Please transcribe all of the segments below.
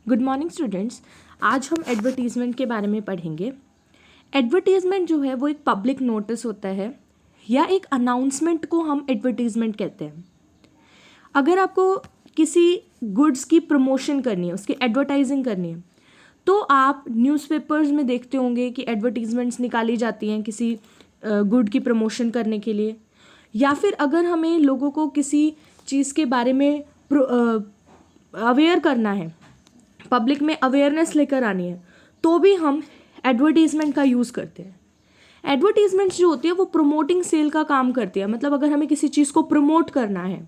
Good morning students. आज हम advertisement के बारे में पढ़ेंगे। एडवर्टीज़मेंट जो है वो एक पब्लिक नोटिस होता है या एक अनाउंसमेंट को हम एडवर्टीज़मेंट कहते हैं। अगर आपको किसी गुड्स की प्रमोशन करनी है, उसकी एडवर्टाइजिंग करनी है, तो आप न्यूज़पेपर्स में देखते होंगे कि एडवर्टीज़मेंट्स निकाली जाती हैं किसी गुड की प्रमोशन करने के लिए। या फिर अगर हमें लोगों को किसी चीज़ के बारे में अवेयर करना है, पब्लिक में अवेयरनेस लेकर आनी है, तो भी हम एडवर्टीज़मेंट का यूज़ करते हैं। एडवर्टीज़मेंट्स जो होती है वो प्रमोटिंग सेल का काम करती है। मतलब अगर हमें किसी चीज़ को प्रमोट करना है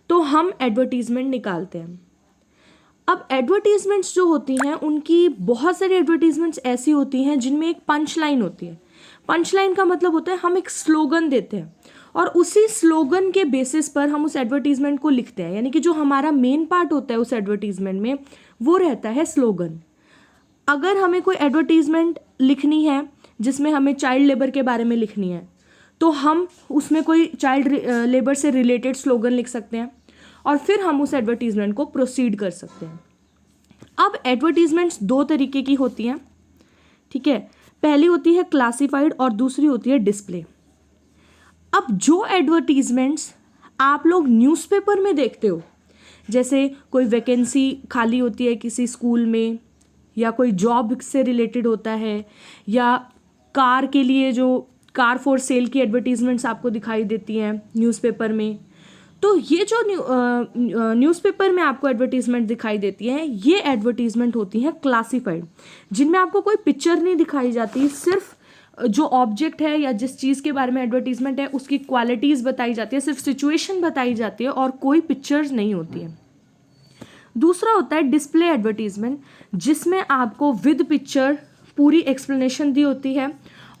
तो हम एडवर्टीज़मेंट निकालते हैं। अब एडवर्टीज़मेंट्स जो होती हैं उनकी बहुत सारी एडवर्टीज़मेंट्स ऐसी होती हैं जिनमें एक पंच लाइन होती है। पंच लाइन का मतलब होता है हम एक स्लोगन देते हैं और उसी स्लोगन के बेसिस पर हम उस एडवर्टीज़मेंट को लिखते हैं। यानी कि जो हमारा मेन पार्ट होता है उस एडवर्टीज़मेंट में वो रहता है स्लोगन। अगर हमें कोई एडवर्टीज़मेंट लिखनी है जिसमें हमें चाइल्ड लेबर के बारे में लिखनी है तो हम उसमें कोई चाइल्ड लेबर से रिलेटेड स्लोगन लिख सकते हैं और फिर हम उस एडवर्टीज़मेंट को प्रोसीड कर सकते हैं। अब एडवर्टीज़मेंट्स दो तरीके की होती हैं, ठीक है। पहली होती है क्लासिफाइड और दूसरी होती है डिस्प्ले। अब जो एडवर्टीज़मेंट्स आप लोग न्यूज़पेपर में देखते हो, जैसे कोई वैकेंसी खाली होती है किसी स्कूल में, या कोई जॉब से रिलेटेड होता है, या कार के लिए जो कार फॉर सेल की एडवर्टीज़मेंट्स आपको दिखाई देती हैं न्यूज़पेपर में, तो ये जो न्यूज़पेपर में आपको एडवर्टीज़मेंट दिखाई देती हैं ये एडवर्टीज़मेंट होती हैं क्लासिफाइड, जिनमें आपको कोई पिक्चर नहीं दिखाई जाती, सिर्फ जो ऑब्जेक्ट है या जिस चीज़ के बारे में एडवर्टीज़मेंट है उसकी क्वालिटीज़ बताई जाती है, सिर्फ सिचुएशन बताई जाती है और कोई पिक्चर्स नहीं होती है। दूसरा होता है डिस्प्ले एडवर्टीज़मेंट, जिसमें आपको विद पिक्चर पूरी एक्सप्लेनेशन दी होती है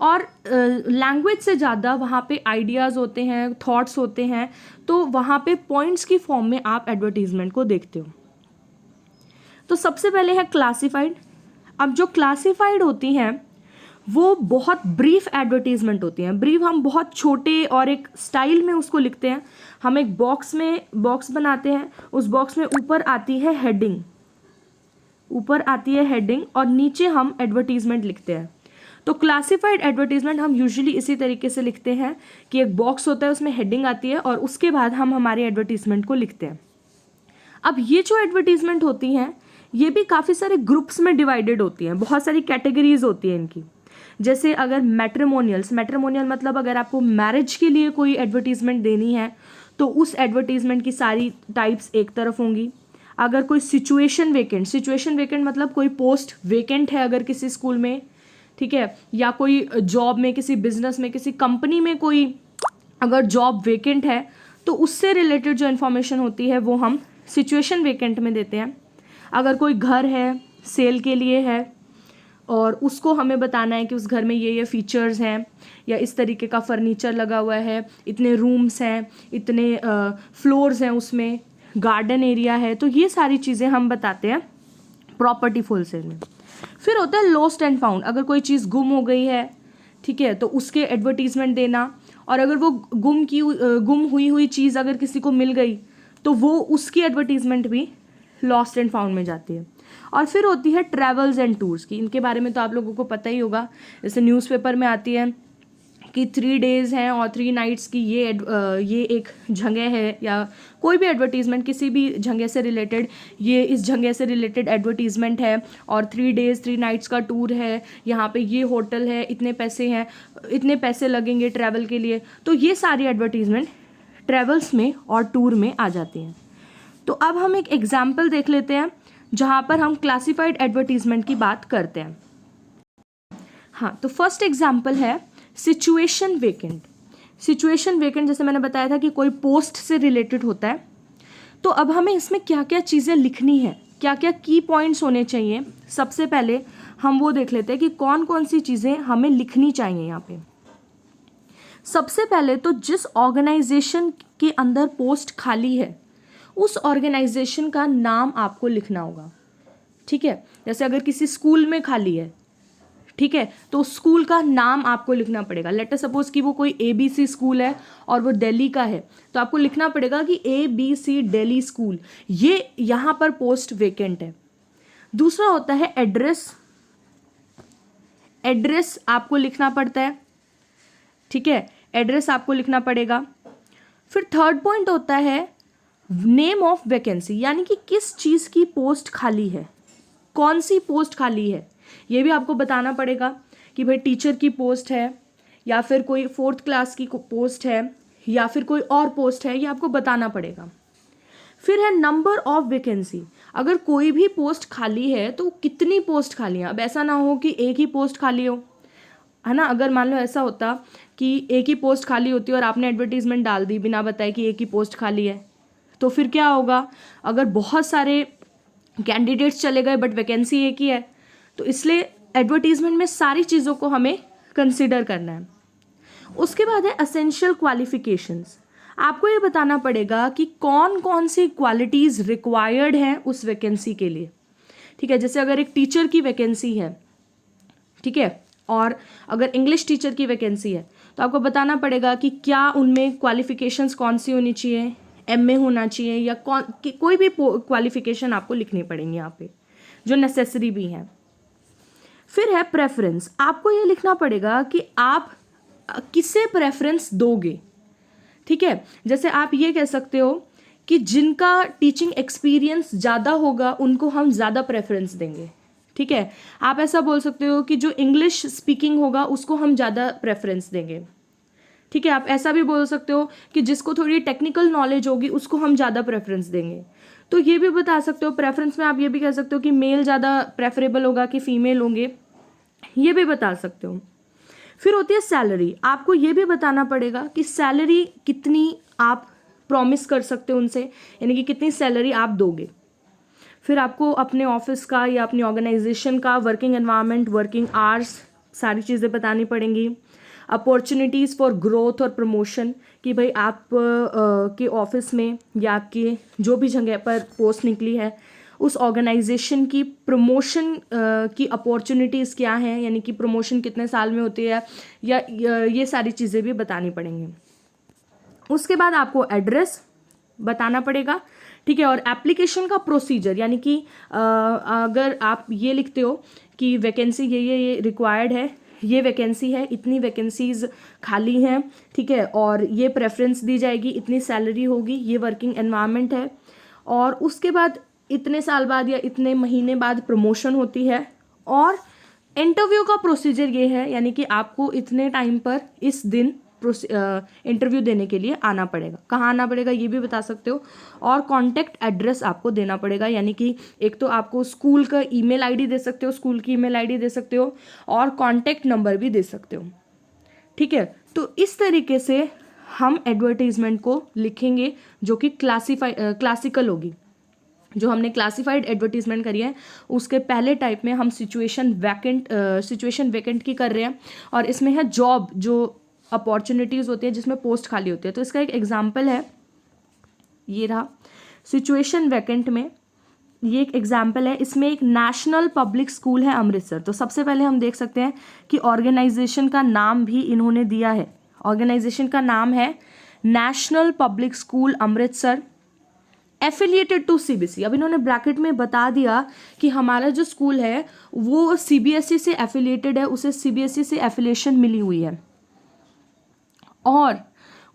और लैंग्वेज से ज़्यादा वहाँ पे आइडियाज़ होते हैं, थॉट्स होते हैं, तो वहाँ पे पॉइंट्स की फॉर्म में आप एडवर्टीज़मेंट को देखते हो। तो सबसे पहले है क्लासिफाइड। अब जो क्लासिफाइड होती हैं वो बहुत ब्रीफ एडवर्टीज़मेंट होती हैं। ब्रीफ हम बहुत छोटे और एक स्टाइल में उसको लिखते हैं। हम एक बॉक्स बनाते हैं, उस बॉक्स में ऊपर आती है हेडिंग और नीचे हम एडवर्टीज़मेंट लिखते हैं। तो क्लासिफाइड एडवर्टीज़मेंट हम यूजुअली इसी तरीके से लिखते हैं कि एक बॉक्स होता है, उसमें हेडिंग आती है और उसके बाद हम हमारे एडवर्टीज़मेंट को लिखते हैं। अब ये जो एडवर्टीज़मेंट होती हैं ये भी काफ़ी सारे ग्रुप्स में डिवाइडेड होती हैं, बहुत सारी कैटेगरीज होती हैं इनकी। जैसे अगर मैट्रिमोनियल मतलब अगर आपको मैरिज के लिए कोई एडवर्टीज़मेंट देनी है तो उस एडवर्टीज़मेंट की सारी टाइप्स एक तरफ होंगी। अगर कोई सिचुएशन वेकेंट मतलब कोई पोस्ट वेकेंट है अगर किसी स्कूल में, ठीक है, या कोई जॉब में, किसी बिजनेस में, किसी कंपनी में कोई अगर जॉब वेकेंट है तो उससे रिलेटेड जो इन्फॉर्मेशन होती है वो हम सिचुएशन वेकेंट में देते हैं। अगर कोई घर है सेल के लिए है और उसको हमें बताना है कि उस घर में ये फीचर्स हैं, या इस तरीके का फर्नीचर लगा हुआ है, इतने रूम्स हैं, इतने फ्लोर्स हैं, उसमें गार्डन एरिया है, तो ये सारी चीज़ें हम बताते हैं प्रॉपर्टी फुल सेल में। फिर होता है लॉस्ट एंड फाउंड। अगर कोई चीज़ गुम हो गई है, ठीक है, तो उसके एडवर्टीज़मेंट देना, और अगर वो गुम हुई चीज़ अगर किसी को मिल गई तो वो उसकी एडवर्टीज़मेंट भी लॉस्ट एंड फाउंड में जाती है। और फिर होती है ट्रैवल्स एंड टूर्स की। इनके बारे में तो आप लोगों को पता ही होगा, जैसे न्यूज़पेपर में आती है कि 3 days हैं और 3 nights की ये एक जगह है, या कोई भी एडवर्टीज़मेंट किसी भी जगह से रिलेटेड, ये इस जगह से रिलेटेड एडवर्टीज़मेंट है और 3 days 3 nights का टूर है, यहाँ पे ये होटल है, इतने पैसे हैं, इतने पैसे लगेंगे ट्रैवल के लिए। तो ये सारी एडवर्टीज़मेंट ट्रैवल्स में और टूर में आ जाती हैं। तो अब हम एक एग्जाम्पल देख लेते हैं जहाँ पर हम क्लासिफाइड एडवर्टीज़मेंट की बात करते हैं। हाँ, तो फर्स्ट एग्जाम्पल है सिचुएशन वेकेंट। जैसे मैंने बताया था कि कोई पोस्ट से रिलेटेड होता है। तो अब हमें इसमें क्या क्या चीज़ें लिखनी है, क्या क्या की पॉइंट्स होने चाहिए, सबसे पहले हम वो देख लेते हैं कि कौन कौन सी चीज़ें हमें लिखनी चाहिए यहाँ पे। सबसे पहले तो जिस ऑर्गेनाइजेशन के अंदर पोस्ट खाली है उस ऑर्गेनाइजेशन का नाम आपको लिखना होगा, ठीक है। जैसे अगर किसी स्कूल में खाली है, ठीक है, तो स्कूल का नाम आपको लिखना पड़ेगा। लेट अस सपोज कि वो कोई ABC स्कूल है और वो दिल्ली का है, तो आपको लिखना पड़ेगा कि ABC दिल्ली स्कूल, ये यहाँ पर पोस्ट वेकेंट है। दूसरा होता है एड्रेस, एड्रेस आपको लिखना पड़ता है, ठीक है, एड्रेस आपको लिखना पड़ेगा। फिर थर्ड पॉइंट होता है नेम ऑफ वैकेंसी, यानी कि किस चीज़ की पोस्ट खाली है, कौन सी पोस्ट खाली है, ये भी आपको बताना पड़ेगा कि भाई टीचर की पोस्ट है या फिर कोई 4th क्लास की पोस्ट है या फिर कोई और पोस्ट है, ये आपको बताना पड़ेगा। फिर है नंबर ऑफ वैकेंसी, अगर कोई भी पोस्ट खाली है तो कितनी पोस्ट खाली है। अब ऐसा ना हो कि एक ही पोस्ट खाली हो, है ना। अगर मान लो ऐसा होता कि एक ही पोस्ट खाली होती और आपने एडवर्टीजमेंट डाल दी बिना बताए कि एक ही पोस्ट खाली है, तो फिर क्या होगा, अगर बहुत सारे कैंडिडेट्स चले गए बट वैकेंसी एक ही है, तो इसलिए एडवर्टीजमेंट में सारी चीज़ों को हमें कंसिडर करना है। उसके बाद है असेंशियल क्वालिफिकेशंस, आपको ये बताना पड़ेगा कि कौन कौन सी क्वालिटीज़ रिक्वायर्ड हैं उस वैकेंसी के लिए, ठीक है। जैसे अगर एक टीचर की वैकेंसी है, ठीक है, और अगर इंग्लिश टीचर की वैकेंसी है तो आपको बताना पड़ेगा कि क्या उनमें क्वालिफिकेशंस कौन सी होनी चाहिए, एमए होना चाहिए या कोई भी क्वालिफिकेशन आपको लिखनी पड़ेंगी यहाँ पे जो नेसेसरी भी है। फिर है प्रेफरेंस, आपको ये लिखना पड़ेगा कि आप किसे प्रेफरेंस दोगे, ठीक है। जैसे आप ये कह सकते हो कि जिनका टीचिंग एक्सपीरियंस ज़्यादा होगा उनको हम ज़्यादा प्रेफरेंस देंगे, ठीक है। आप ऐसा बोल सकते हो कि जो इंग्लिश स्पीकिंग होगा उसको हम ज़्यादा प्रेफरेंस देंगे, ठीक है। आप ऐसा भी बोल सकते हो कि जिसको थोड़ी टेक्निकल नॉलेज होगी उसको हम ज़्यादा प्रेफरेंस देंगे। तो ये भी बता सकते हो प्रेफरेंस में, आप ये भी कह सकते हो कि मेल ज़्यादा प्रेफरेबल होगा कि फीमेल होंगे, ये भी बता सकते हो। फिर होती है सैलरी, आपको ये भी बताना पड़ेगा कि सैलरी कितनी आप प्रॉमिस कर सकते हो उनसे, यानी कि कितनी सैलरी आप दोगे। फिर आपको अपने ऑफिस का या अपनी ऑर्गेनाइजेशन का वर्किंग एनवायरनमेंट, वर्किंग आवर्स, सारी चीज़ें बतानी पड़ेंगी। अपॉर्चुनिटीज़ फॉर ग्रोथ और प्रमोशन, कि भाई आप के ऑफिस में या आपके जो भी जगह पर पोस्ट निकली है उस ऑर्गेनाइजेशन की प्रमोशन की अपॉर्चुनिटीज़ क्या हैं, यानी कि प्रमोशन कितने साल में होती है, या ये सारी चीज़ें भी बतानी पड़ेंगी। उसके बाद आपको एड्रेस बताना पड़ेगा, ठीक है। और एप्लीकेशन का प्रोसीजर, यानी कि अगर आप ये लिखते हो कि वैकेंसी ये रिक्वायर्ड है, ये वैकेंसी है, इतनी वैकेंसीज खाली हैं, ठीक है, और ये प्रेफरेंस दी जाएगी, इतनी सैलरी होगी, ये वर्किंग एनवायरनमेंट है, और उसके बाद इतने साल बाद या इतने महीने बाद प्रमोशन होती है, और इंटरव्यू का प्रोसीजर ये है, यानी कि आपको इतने टाइम पर इस दिन इंटरव्यू देने के लिए आना पड़ेगा। कहाँ आना पड़ेगा ये भी बता सकते हो, और कॉन्टैक्ट एड्रेस आपको देना पड़ेगा, यानी कि एक तो आपको स्कूल का ईमेल आईडी दे सकते हो, स्कूल की ईमेल आईडी दे सकते हो, और कॉन्टैक्ट नंबर भी दे सकते हो, ठीक है। तो इस तरीके से हम एडवर्टीजमेंट को लिखेंगे जो कि क्लासिकल होगी। जो हमने क्लासिफाइड एडवर्टीजमेंट करी है उसके पहले टाइप में हम सिचुएशन वैकेंट की कर रहे हैं, और इसमें है जॉब, जो अपॉर्चुनिटीज़ होती है जिसमें पोस्ट खाली होती है। तो इसका एक एग्जाम्पल है, ये रहा सिचुएशन वैकेंट में, ये एक एग्जाम्पल है। इसमें एक नेशनल पब्लिक स्कूल है अमृतसर। तो सबसे पहले हम देख सकते हैं कि ऑर्गेनाइजेशन का नाम भी इन्होंने दिया है, ऑर्गेनाइजेशन का नाम है national public school Amritsar, affiliated to CBSE. अब इन्होंने ब्रैकेट में बता दिया कि हमारा जो स्कूल है वो सीबीएसई से एफिलिएटेड है, उसे सीबीएसई से एफिलिएशन मिली हुई है, और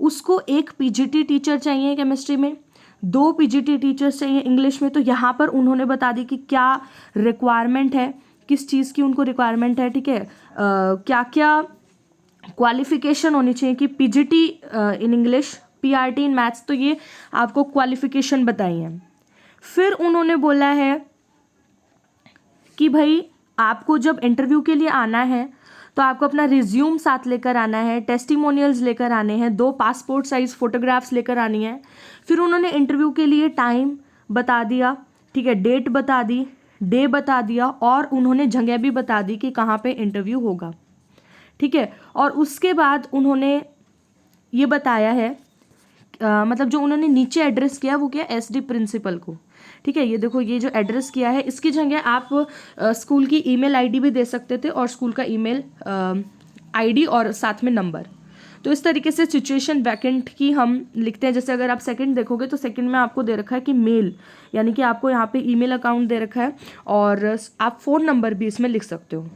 उसको एक पीजीटी टीचर चाहिए केमिस्ट्री में, 2 पीजीटी टीचर्स चाहिए इंग्लिश में। तो यहाँ पर उन्होंने बता दी कि क्या रिक्वायरमेंट है, किस चीज़ की उनको रिक्वायरमेंट है, ठीक है, क्या क्या क्वालिफिकेशन होनी चाहिए कि PGT in English, PRT in maths, तो ये आपको क्वालिफिकेशन बताई है। फिर उन्होंने बोला है कि भाई आपको जब इंटरव्यू के लिए आना है तो आपको अपना रिज्यूम साथ लेकर आना है, टेस्टिमोनियल्स लेकर आने हैं, 2 पासपोर्ट साइज फोटोग्राफ्स लेकर आनी है। फिर उन्होंने इंटरव्यू के लिए टाइम बता दिया, ठीक है, डेट बता दी, डे बता दिया, और उन्होंने जगह भी बता दी कि कहाँ पे इंटरव्यू होगा, ठीक है। और उसके बाद उन्होंने ये बताया है, मतलब जो उन्होंने नीचे एड्रेस किया वो किया एसडी प्रिंसिपल को, ठीक है। ये देखो, ये जो एड्रेस किया है इसकी जगह आप स्कूल की ईमेल आईडी भी दे सकते थे, और स्कूल का ईमेल आईडी और साथ में नंबर। तो इस तरीके से सिचुएशन वैकेंट की हम लिखते हैं। जैसे अगर आप सेकंड देखोगे तो सेकंड में आपको दे रखा है कि मेल, यानी कि आपको यहाँ पे ईमेल अकाउंट दे रखा है और आप फ़ोन नंबर भी इसमें लिख सकते हो।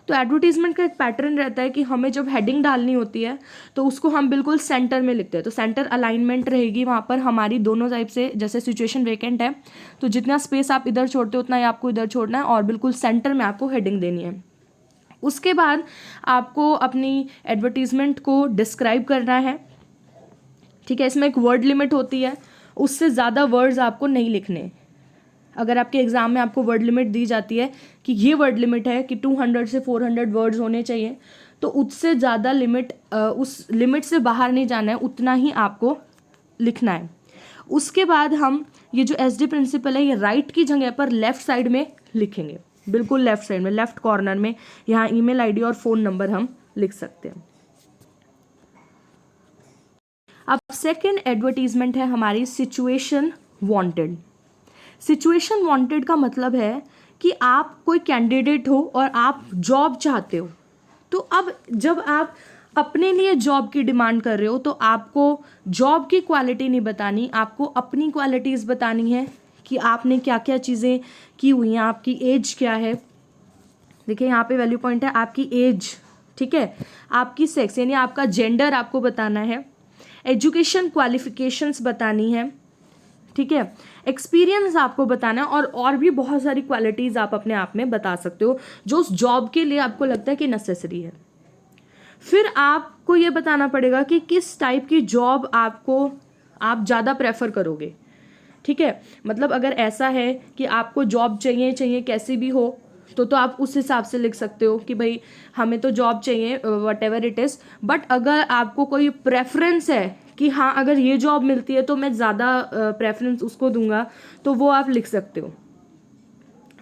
तो एडवर्टीजमेंट का एक पैटर्न रहता है कि हमें जब हेडिंग डालनी होती है तो उसको हम बिल्कुल सेंटर में लिखते हैं, तो सेंटर अलाइनमेंट रहेगी वहाँ पर हमारी दोनों साइड से। जैसे सिचुएशन वेकेंट है तो जितना स्पेस आप इधर छोड़ते हो उतना ही आपको इधर छोड़ना है और बिल्कुल सेंटर में आपको हेडिंग देनी है। उसके बाद आपको अपनी एडवर्टीजमेंट को डिस्क्राइब करना है, ठीक है। इसमें एक वर्ड लिमिट होती है, उससे ज़्यादा वर्ड्स आपको नहीं लिखने। अगर आपके एग्ज़ाम में आपको वर्ड लिमिट दी जाती है कि ये वर्ड लिमिट है कि 200 से 400 वर्ड्स होने चाहिए, तो उससे ज़्यादा लिमिट, उस लिमिट से बाहर नहीं जाना है, उतना ही आपको लिखना है। उसके बाद हम ये जो SD प्रिंसिपल है ये राइट की जगह पर लेफ़्ट साइड में लिखेंगे, बिल्कुल लेफ़्ट साइड में, लेफ़्ट कॉर्नर में। यहाँ ईमेल आईडी और फ़ोन नंबर हम लिख सकते हैं। अब सेकेंड एडवर्टीजमेंट है हमारी सिचुएशन वांटेड। सिचुएशन वांटेड का मतलब है कि आप कोई कैंडिडेट हो और आप जॉब चाहते हो। तो अब जब आप अपने लिए जॉब की डिमांड कर रहे हो तो आपको जॉब की क्वालिटी नहीं बतानी, आपको अपनी क्वालिटीज़ बतानी है कि आपने क्या क्या चीज़ें की हुई हैं, आपकी एज क्या है। देखिए यहाँ पे वैल्यू पॉइंट है आपकी एज, ठीक है, आपकी सेक्स यानी आपका जेंडर आपको बताना है, एजुकेशन क्वालिफिकेशंस बतानी है, ठीक है, एक्सपीरियंस आपको बताना है और भी बहुत सारी क्वालिटीज़ आप अपने आप में बता सकते हो जो उस जॉब के लिए आपको लगता है कि नेसेसरी है। फिर आपको ये बताना पड़ेगा कि किस टाइप की जॉब आप ज़्यादा प्रेफर करोगे, ठीक है। मतलब अगर ऐसा है कि आपको जॉब चाहिए कैसी भी हो तो आप उस हिसाब से लिख सकते हो कि भाई हमें तो जॉब चाहिए what ever it is. But अगर आपको कोई प्रेफरेंस है कि हाँ अगर ये जॉब मिलती है तो मैं ज़्यादा प्रेफरेंस उसको दूंगा, तो वो आप लिख सकते हो।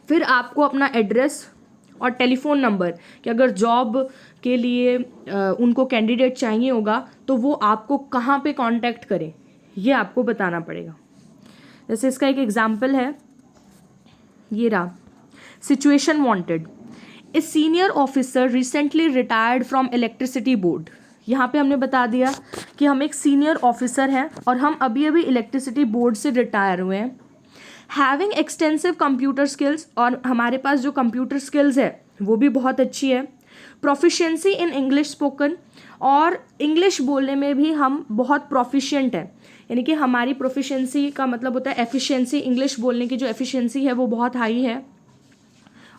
फिर आपको अपना एड्रेस और टेलीफोन नंबर कि अगर जॉब के लिए उनको कैंडिडेट चाहिए होगा तो वो आपको कहाँ पे कांटेक्ट करें, ये आपको बताना पड़ेगा। जैसे इसका एक एग्जाम्पल है, ये रहा, situation wanted. A senior officer recently retired from electricity board. यहाँ पे हमने बता दिया कि हम एक सीनियर ऑफिसर हैं और हम अभी अभी इलेक्ट्रिसिटी बोर्ड से रिटायर हुए हैं। हैविंग एक्सटेंसिव कंप्यूटर स्किल्स, और हमारे पास जो कंप्यूटर स्किल्स है वो भी बहुत अच्छी है। प्रोफिशिएंसी इन इंग्लिश स्पोकन, और इंग्लिश बोलने में भी हम बहुत प्रोफिशिएंट हैं, यानी कि हमारी प्रोफिशिएंसी का मतलब होता है एफिशिएंसी, इंग्लिश बोलने की जो एफिशिएंसी है वो बहुत हाई है।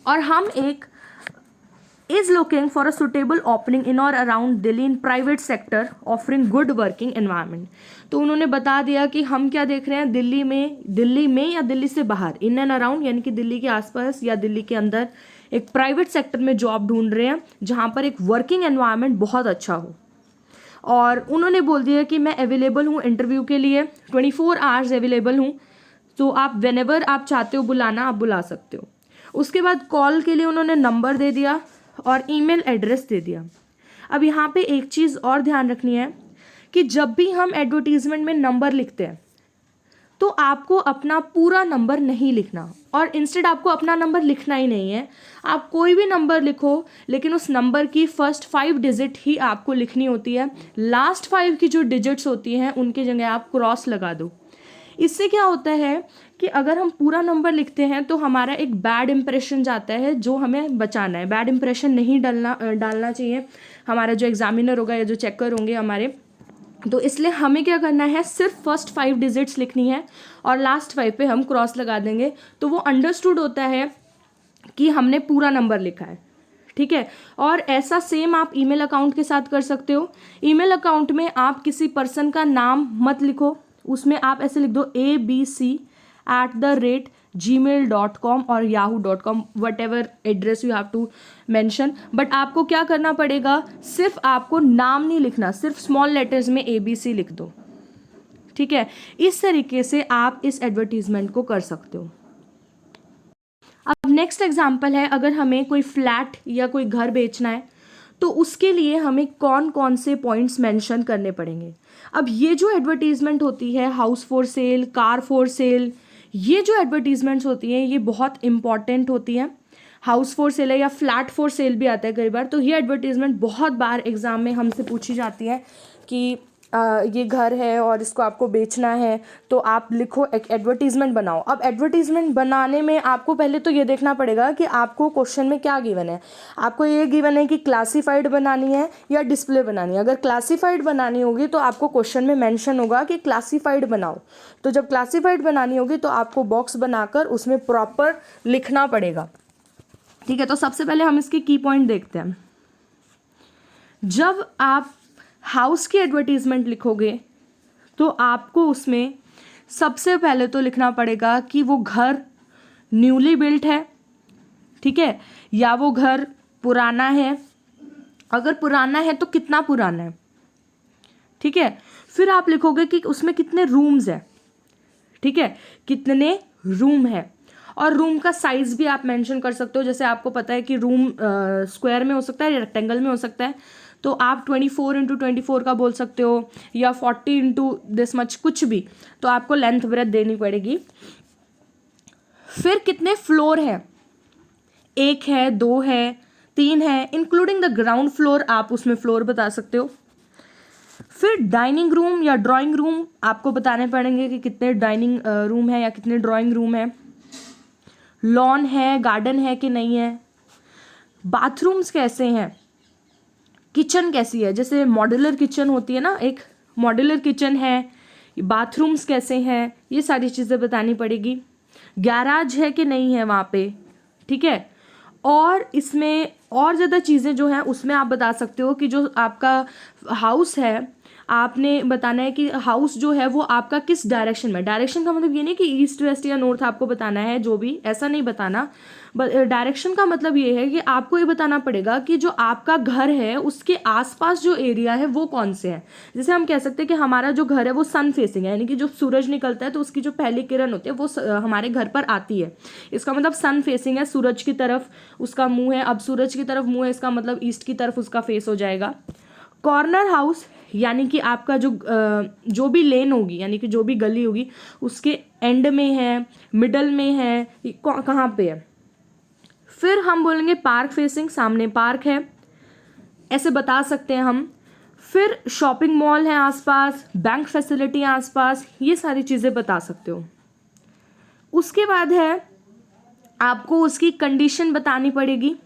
और हम एक is looking for a suitable opening in or around Delhi in private sector offering good working environment। तो उन्होंने बता दिया कि हम क्या देख रहे हैं, दिल्ली में या दिल्ली से बाहर, इन एंड अराउंड यानी कि दिल्ली के आसपास या दिल्ली के अंदर एक प्राइवेट सेक्टर में जॉब ढूंढ रहे हैं जहाँ पर एक वर्किंग एनवायरनमेंट बहुत अच्छा हो। और उन्होंने बोल दिया कि मैं अवेलेबल हूँ इंटरव्यू के लिए, 24 आवर्स अवेलेबल हूँ, तो आप व्हेनेवर आप चाहते हो बुलाना आप बुला सकते हो। उसके बाद कॉल के लिए उन्होंने नंबर दे दिया और ईमेल एड्रेस दे दिया। अब यहाँ पे एक चीज़ और ध्यान रखनी है कि जब भी हम एडवर्टीजमेंट में नंबर लिखते हैं तो आपको अपना पूरा नंबर नहीं लिखना, और इंस्टेड आपको अपना नंबर लिखना ही नहीं है। आप कोई भी नंबर लिखो लेकिन उस नंबर की फर्स्ट 5 डिजिट ही आपको लिखनी होती है, लास्ट 5 की जो डिजिट्स होती हैं उनकी जगह आप क्रॉस लगा दो। इससे क्या होता है कि अगर हम पूरा नंबर लिखते हैं तो हमारा एक बैड इंप्रेशन जाता है जो हमें बचाना है। बैड इंप्रेशन नहीं डालना चाहिए हमारा जो एग्जामिनर होगा या जो चेकर होंगे हमारे। तो इसलिए हमें क्या करना है, सिर्फ फर्स्ट 5 डिजिट्स लिखनी है और लास्ट 5 पे हम क्रॉस लगा देंगे, तो वो अंडरस्टूड होता है कि हमने पूरा नंबर लिखा है, ठीक है। और ऐसा सेम आप ईमेल अकाउंट के साथ कर सकते हो। ईमेल अकाउंट में आप किसी पर्सन का नाम मत लिखो, उसमें आप ऐसे लिख दो abc@gmail.com और yahoo.com, whatever address you have to mention. But आपको क्या करना पड़ेगा, सिर्फ आपको नाम नहीं लिखना, सिर्फ स्मॉल लेटर्स में ABC लिख दो, ठीक है। इस तरीके से आप इस एडवर्टीजमेंट को कर सकते हो। अब नेक्स्ट एग्जाम्पल है, अगर हमें कोई फ्लैट या कोई घर बेचना है तो उसके लिए हमें कौन कौन से पॉइंट्स मेंशन करने पड़ेंगे। अब ये जो एडवर्टीजमेंट होती है, house for sale, car for sale, ये जो एडवर्टीजमेंट्स होती हैं ये बहुत इंपॉर्टेंट होती हैं। हाउस फॉर सेल है या फ्लैट फॉर सेल भी आता है कई बार। तो ये एडवर्टीजमेंट बहुत बार एग्जाम में हमसे पूछी जाती है कि ये घर है और इसको आपको बेचना है, तो आप लिखो, एक एडवर्टीजमेंट बनाओ। अब एडवर्टीजमेंट बनाने में आपको पहले तो ये देखना पड़ेगा कि आपको क्वेश्चन में क्या गिवन है। आपको ये गिवन है कि क्लासिफाइड बनानी है या डिस्प्ले बनानी है। अगर क्लासिफाइड बनानी होगी तो आपको क्वेश्चन में मेंशन होगा कि क्लासिफाइड बनाओ। तो जब क्लासिफाइड बनानी होगी तो आपको बॉक्स बनाकर उसमें प्रॉपर लिखना पड़ेगा। ठीक है, तो सबसे पहले हम इसके की पॉइंट देखते हैं। जब आप हाउस की एडवर्टीजमेंट लिखोगे तो आपको उसमें सबसे पहले तो लिखना पड़ेगा कि वो घर न्यूली बिल्ट है, ठीक है, या वो घर पुराना है। अगर पुराना है तो कितना पुराना है, ठीक है। फिर आप लिखोगे कि उसमें कितने रूम्स है, ठीक है, कितने रूम है। और रूम का साइज भी आप मेंशन कर सकते हो। जैसे आपको पता है कि रूम स्क्वायर में हो सकता है या रेक्टेंगल में हो सकता है, तो आप 24x24 का बोल सकते हो या 40x दिस मच, कुछ भी। तो आपको लेंथ ब्रेथ देनी पड़ेगी। फिर कितने फ्लोर है, 1 है, 2 है, 3 है, इंक्लूडिंग द ग्राउंड फ्लोर, आप उसमें फ्लोर बता सकते हो। फिर डाइनिंग रूम या ड्राइंग रूम आपको बताने पड़ेंगे कि कितने डाइनिंग रूम है या कितने ड्राइंग रूम है। लॉन है, गार्डन है कि नहीं है। बाथरूम्स कैसे हैं, किचन कैसी है, जैसे मॉड्यूलर किचन होती है ना, एक मॉड्यूलर किचन है। बाथरूम्स कैसे हैं, ये सारी चीज़ें बतानी पड़ेगी। गैराज है कि नहीं है वहाँ पे, ठीक है। और इसमें और ज़्यादा चीज़ें जो हैं उसमें आप बता सकते हो कि जो आपका हाउस है, आपने बताना है कि हाउस जो है वो आपका किस डायरेक्शन में। डायरेक्शन का मतलब ये नहीं कि ईस्ट वेस्ट या नॉर्थ आपको बताना है, जो भी, ऐसा नहीं बताना। डायरेक्शन का मतलब ये है कि आपको ये बताना पड़ेगा कि जो आपका घर है उसके आसपास जो एरिया है वो कौन से हैं। जैसे हम कह सकते हैं कि हमारा जो घर है वो सन फेसिंग है, यानी कि जो सूरज निकलता है तो उसकी जो पहली किरण होती है वो हमारे घर पर आती है। इसका मतलब सन फेसिंग है, सूरज की तरफ उसका मुंह है। अब सूरज की तरफ मुंह है, इसका मतलब ईस्ट की तरफ उसका फेस हो जाएगा। कॉर्नर हाउस यानी कि आपका जो भी लेन होगी, यानी कि जो भी गली होगी उसके एंड में है, मिडल में है, कहाँ पे है। फिर हम बोलेंगे पार्क फेसिंग, सामने पार्क है, ऐसे बता सकते हैं हम। फिर शॉपिंग मॉल है आसपास, बैंक फैसिलिटी है आसपास, ये सारी चीज़ें बता सकते हो। उसके बाद है आपको उसकी कंडीशन बतानी पड़ेगी,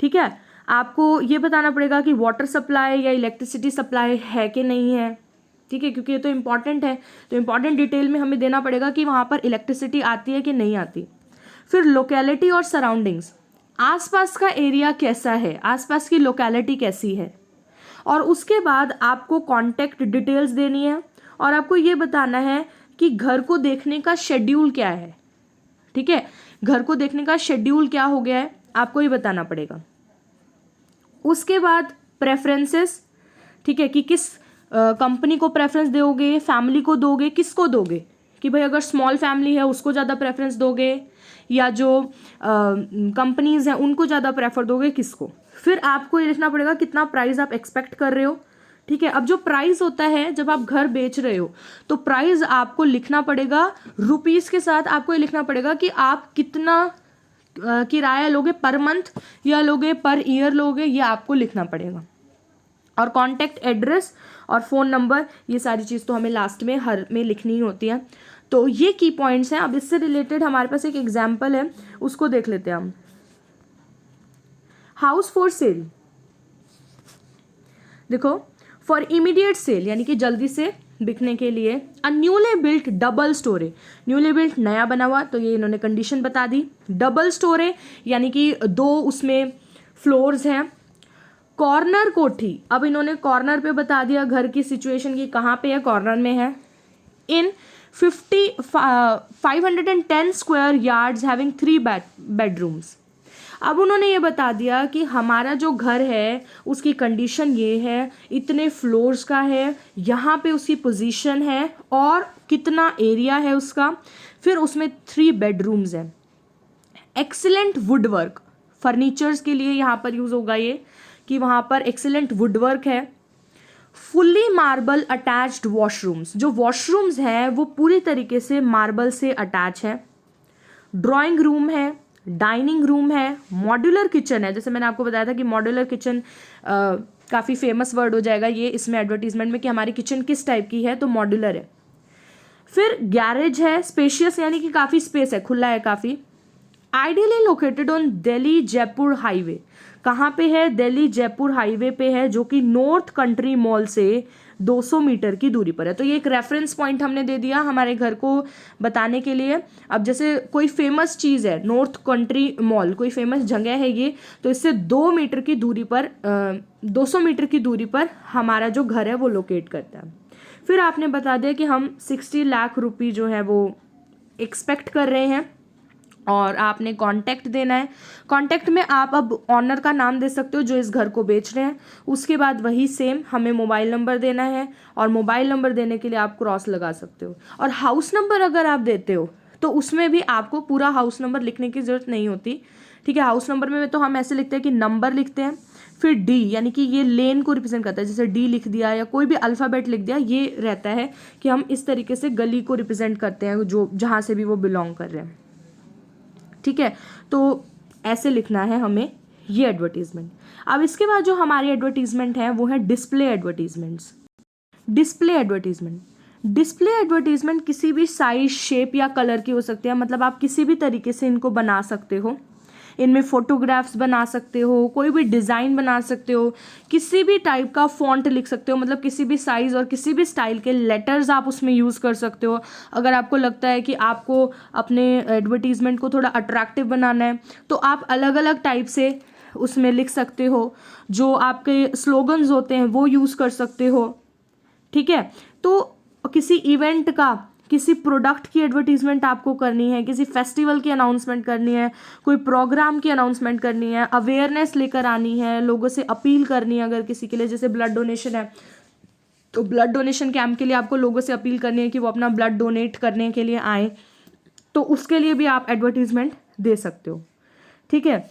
ठीक है। आपको ये बताना पड़ेगा कि वाटर सप्लाई या इलेक्ट्रिसिटी सप्लाई है कि नहीं है, ठीक है, क्योंकि ये तो इम्पॉर्टेंट है। तो इम्पॉर्टेंट डिटेल में हमें देना पड़ेगा कि वहाँ पर इलेक्ट्रिसिटी आती है कि नहीं आती। फिर लोकेलिटी और सराउंडिंग्स, आसपास का एरिया कैसा है, आसपास की लोकेलिटी कैसी है। और उसके बाद आपको कॉन्टैक्ट डिटेल्स देनी है और आपको ये बताना है कि घर को देखने का शेड्यूल क्या है, ठीक है। घर को देखने का शेड्यूल क्या हो गया है आपको ये बताना पड़ेगा। उसके बाद प्रेफरेंसेस, ठीक है, कि किस कंपनी को प्रेफरेंस दोगे, फैमिली को दोगे, किसको दोगे, कि भाई अगर स्मॉल फैमिली है उसको ज़्यादा प्रेफरेंस दोगे या जो कंपनीज हैं उनको ज़्यादा प्रेफर दोगे, किसको। फिर आपको ये लिखना पड़ेगा कितना प्राइस आप एक्सपेक्ट कर रहे हो, ठीक है। अब जो प्राइस होता है जब आप घर बेच रहे हो तो प्राइस आपको लिखना पड़ेगा रुपीस के साथ। आपको ये लिखना पड़ेगा कि आप कितना किराया लोगे, पर मंथ या लोगे पर ईयर लोगे, ये आपको लिखना पड़ेगा। और कॉन्टैक्ट एड्रेस और फ़ोन नंबर, ये सारी चीज़ तो हमें लास्ट में हर में लिखनी ही होती है। तो ये की पॉइंट्स हैं। अब इससे रिलेटेड हमारे पास एक एग्जाम्पल है, उसको देख लेते हैं हम। हाउस फॉर सेल, देखो, फॉर इमीडिएट सेल यानी कि जल्दी से बिकने के लिए। A newly built double storey, newly built नया बना हुआ, तो ये इन्होंने कंडीशन बता दी। डबल स्टोरे यानी कि 2 उसमें फ्लोर्स हैं। कॉर्नर कोठी, अब इन्होंने कॉर्नर पे बता दिया घर की सिचुएशन की कहाँ पे है, कॉर्नर में है। इन 510 स्क्वायर यार्ड्स हैविंग 3 बेडरूम्स। अब उन्होंने ये बता दिया कि हमारा जो घर है उसकी कंडीशन ये है, इतने फ्लोर्स का है, यहाँ पे उसकी पोजीशन है और कितना एरिया है उसका। फिर उसमें 3 बेडरूम्स हैं। एक्सीलेंट वुडवर्क, फर्नीचर्स के लिए यहाँ पर यूज़ होगा ये, कि वहाँ पर एक्सीलेंट वुडवर्क है। फुल्ली मार्बल अटैच्ड वॉशरूम्स, जो वॉशरूम्स हैं वो पूरी तरीके से मार्बल से अटैच है। ड्राइंग रूम है, डाइनिंग रूम है, मॉड्यूलर किचन है, जैसे मैंने आपको बताया था कि मॉड्यूलर किचन काफ़ी फेमस वर्ड हो जाएगा ये इसमें एडवर्टीजमेंट में कि हमारी किचन किस टाइप की है, तो मॉड्यूलर है। फिर गैरेज है, स्पेशियस यानी कि काफ़ी स्पेस है, खुला है काफ़ी। Ideally located on Delhi Jaipur highway, कहाँ पे है, दिल्ली जयपुर हाईवे पे है, जो कि नॉर्थ कंट्री मॉल से 200 मीटर की दूरी पर है। तो ये एक रेफरेंस पॉइंट हमने दे दिया हमारे घर को बताने के लिए। अब जैसे कोई फेमस चीज़ है, नॉर्थ कंट्री मॉल कोई फेमस जगह है ये, तो इससे 2 मीटर की दूरी पर 200 मीटर की दूरी पर हमारा जो घर है वो लोकेट करता है। फिर आपने बता दिया कि हम 60 लाख रुपये जो है वो एक्सपेक्ट कर रहे हैं और आपने कांटेक्ट देना है। कांटेक्ट में आप अब ऑनर का नाम दे सकते हो जो इस घर को बेच रहे हैं। उसके बाद वही सेम हमें मोबाइल नंबर देना है और मोबाइल नंबर देने के लिए आप क्रॉस लगा सकते हो। और हाउस नंबर अगर आप देते हो तो उसमें भी आपको पूरा हाउस नंबर लिखने की ज़रूरत नहीं होती, ठीक है। हाउस नंबर में तो हम ऐसे लिखते हैं कि नंबर लिखते हैं, फिर डी यानी कि ये लेन को रिप्रेजेंट करता है, जैसे डी लिख दिया या कोई भी अल्फ़ाबेट लिख दिया, ये रहता है कि हम इस तरीके से गली को रिप्रेजेंट करते हैं जो जहाँ से भी वो बिलोंग कर रहे हैं, ठीक है। तो ऐसे लिखना है हमें ये एडवर्टीजमेंट। अब इसके बाद जो हमारी एडवर्टीजमेंट है वो है डिस्प्ले एडवर्टीजमेंट्स। डिस्प्ले एडवर्टीजमेंट किसी भी साइज, शेप या कलर की हो सकती है, मतलब आप किसी भी तरीके से इनको बना सकते हो। इनमें फोटोग्राफ्स बना सकते हो, कोई भी डिज़ाइन बना सकते हो, किसी भी टाइप का फॉन्ट लिख सकते हो, मतलब किसी भी साइज़ और किसी भी स्टाइल के लेटर्स आप उसमें यूज़ कर सकते हो। अगर आपको लगता है कि आपको अपने एडवर्टीज़मेंट को थोड़ा अट्रैक्टिव बनाना है तो आप अलग अलग टाइप से उसमें लिख सकते हो, जो आपके स्लोगन्स होते हैं वो यूज़ कर सकते हो, ठीक है। तो किसी इवेंट का, किसी प्रोडक्ट की एडवर्टीजमेंट आपको करनी है, किसी फेस्टिवल की अनाउंसमेंट करनी है, कोई प्रोग्राम की अनाउंसमेंट करनी है, अवेयरनेस लेकर आनी है, लोगों से अपील करनी है अगर किसी के लिए, जैसे ब्लड डोनेशन है तो ब्लड डोनेशन कैंप के लिए आपको लोगों से अपील करनी है कि वो अपना ब्लड डोनेट करने के लिए आए, तो उसके लिए भी आप एडवर्टीजमेंट दे सकते हो, ठीक है।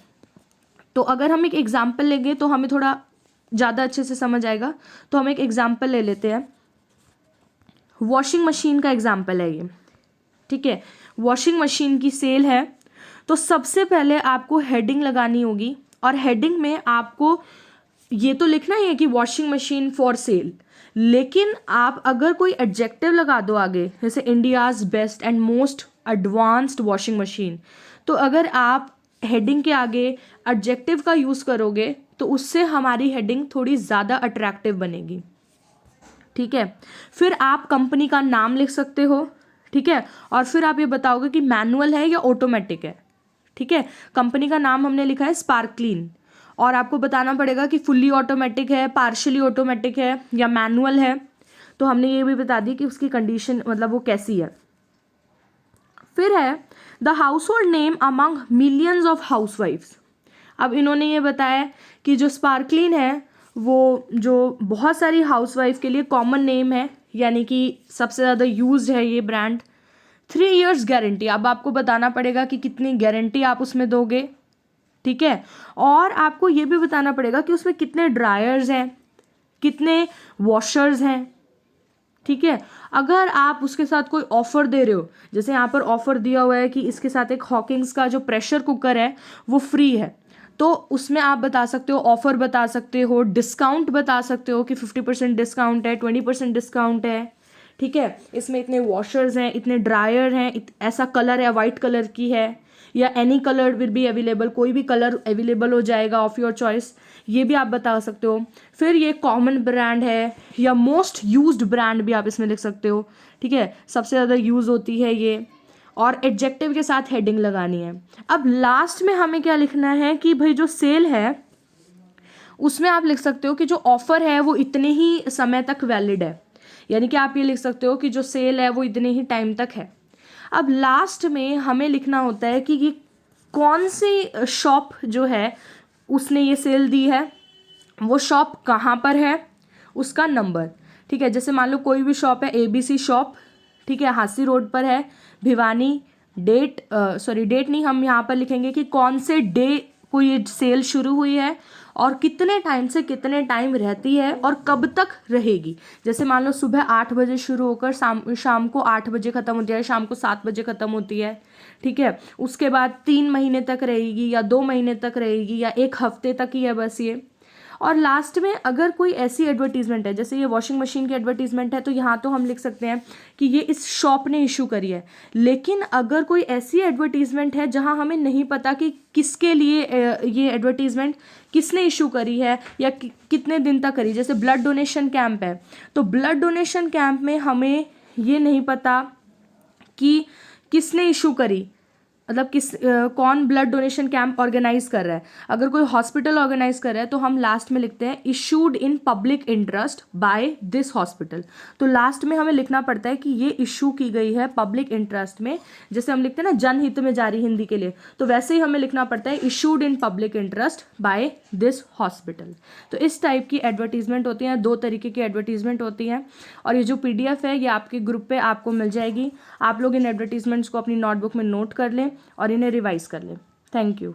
तो अगर हम एक एग्जाम्पल लेंगे तो हमें थोड़ा ज़्यादा अच्छे से समझ आएगा। तो हम एक एग्जाम्पल ले लेते हैं, वॉशिंग मशीन का एग्जाम्पल है ये, ठीक है। वॉशिंग मशीन की सेल है, तो सबसे पहले आपको हेडिंग लगानी होगी और हेडिंग में आपको ये तो लिखना ही है कि वॉशिंग मशीन फॉर सेल, लेकिन आप अगर कोई एडजेक्टिव लगा दो आगे, जैसे India's best and most advanced washing machine, तो अगर आप हेडिंग के आगे एडजेक्टिव का यूज़ करोगे तो उससे हमारी हेडिंग थोड़ी ज़्यादा अट्रैक्टिव बनेगी, ठीक है। फिर आप कंपनी का नाम लिख सकते हो, ठीक है, और फिर आप ये बताओगे कि मैनुअल है या ऑटोमेटिक है, ठीक है। कंपनी का नाम हमने लिखा है स्पार्कलिन और आपको बताना पड़ेगा कि फुल्ली ऑटोमेटिक है, पार्शियली ऑटोमेटिक है या मैनुअल है। तो हमने ये भी बता दी कि उसकी कंडीशन मतलब वो कैसी है। फिर है the household name among millions of housewifes. अब इन्होंने ये बताया कि जो स्पार्कलिन है वो जो बहुत सारी हाउसवाइफ के लिए कॉमन नेम है, यानी कि सबसे ज़्यादा यूज्ड है ये ब्रांड। 3 years गारंटी, अब आपको बताना पड़ेगा कि कितनी गारंटी आप उसमें दोगे, ठीक है। और आपको ये भी बताना पड़ेगा कि उसमें कितने ड्रायर्स हैं, कितने वॉशर्स हैं, ठीक है। अगर आप उसके साथ कोई ऑफ़र दे रहे हो, जैसे यहाँ पर ऑफ़र दिया हुआ है कि इसके साथ एक हॉकिंग्स का जो प्रेशर कुकर है वो फ्री है, तो उसमें आप बता सकते हो, ऑफ़र बता सकते हो, डिस्काउंट बता सकते हो कि 50% डिस्काउंट है, 20% डिस्काउंट है, ठीक है। इसमें इतने वॉशर्स हैं, इतने ड्रायर हैं, ऐसा कलर है, वाइट कलर की है या any colour will be available, कोई भी कलर अवेलेबल हो जाएगा ऑफ योर चॉइस, ये भी आप बता सकते हो। फिर ये कॉमन ब्रांड है या मोस्ट यूज्ड ब्रांड भी आप इसमें लिख सकते हो, ठीक है, सबसे ज़्यादा यूज़ होती है ये, और एडजेक्टिव के साथ हेडिंग लगानी है। अब लास्ट में हमें क्या लिखना है कि भाई जो सेल है उसमें आप लिख सकते हो कि जो ऑफ़र है वो इतने ही समय तक वैलिड है, यानी कि आप ये लिख सकते हो कि जो सेल है वो इतने ही टाइम तक है। अब लास्ट में हमें लिखना होता है कि ये कौन सी शॉप जो है उसने ये सेल दी है, वो शॉप कहाँ पर है, उसका नंबर, ठीक है। जैसे मान लो कोई भी शॉप है, ABC शॉप, ठीक है, हांसी रोड पर है, भिवानी, डेट नहीं, हम यहाँ पर लिखेंगे कि कौन से डे को ये सेल शुरू हुई है और कितने टाइम से कितने टाइम रहती है और कब तक रहेगी। जैसे मान लो सुबह 8 बजे शुरू होकर शाम को 8 बजे ख़त्म होती है, शाम को 7 बजे ख़त्म होती है, ठीक है। उसके बाद 3 महीने तक रहेगी या 2 महीने तक रहेगी या 1 हफ्ते तक ही है बस ये। और लास्ट में अगर कोई ऐसी एडवर्टीजमेंट है, जैसे ये वॉशिंग मशीन की एडवर्टीजमेंट है, तो यहाँ तो हम लिख सकते हैं कि ये इस शॉप ने इशू करी है। लेकिन अगर कोई ऐसी एडवर्टीजमेंट है जहाँ हमें नहीं पता कि किसके लिए ये एडवर्टीजमेंट किसने इशू करी है या कितने दिन तक करी, जैसे ब्लड डोनेशन कैंप है, तो ब्लड डोनेशन कैंप में हमें ये नहीं पता कि किसने इशू करी, मतलब कौन ब्लड डोनेशन कैंप ऑर्गेनाइज कर रहा है। अगर कोई हॉस्पिटल ऑर्गेनाइज कर रहा है तो हम लास्ट में लिखते हैं issued in public interest by this hospital. तो लास्ट में हमें लिखना पड़ता है कि ये इशू की गई है पब्लिक इंटरेस्ट में, जैसे हम लिखते हैं ना जनहित में जारी हिंदी के लिए, तो वैसे ही हमें लिखना पड़ता है issued in public interest by this hospital. तो इस टाइप की एडवर्टीजमेंट होती हैं, 2 तरीके की एडवर्टीजमेंट होती हैं। और ये जो PDF है ये आपके ग्रुप पे आपको मिल जाएगी। आप लोग इन एडवर्टीजमेंट्स को अपनी नोटबुक में नोट कर लें और इन्हें रिवाइज कर लें। Thank you.